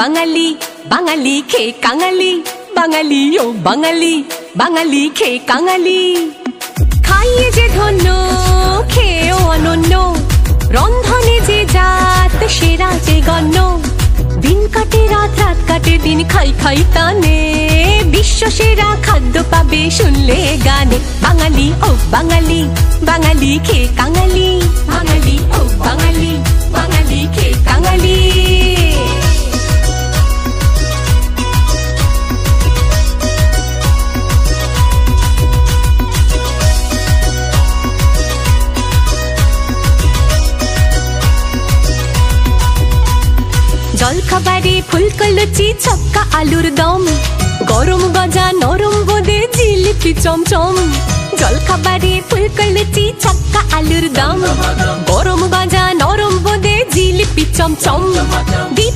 বাঙালি বাঙালি খে কাঙালি বাঙালি ও বাঙালি বাঙালি খে কাঙালি খাইয়ে যে ধন্য খেয়েও অনন্য রন্ধনে যে জাত সেরা যে গণ্য দিন কাটে রাত রাত কাটে দিন খাই খাই তানে বিশ্ব সেরা খাদ্য পাবে শুনলে গানে বাঙালি ও বাঙালি বাঙালি খে কাঙালি বাঙালি ও বাঙালি বাঙালি খে কাঙালি জলখাবারে ফুলকো লুচি ছক্কা আলুর দম গরম গজা নরম বোঁদে জিলিপি চমচম জলখাবারে ফুলকো লুচি ছক্কা আলুর দম গরম গজা নরম বোঁদে জিলিপি চমচম দ্বীপ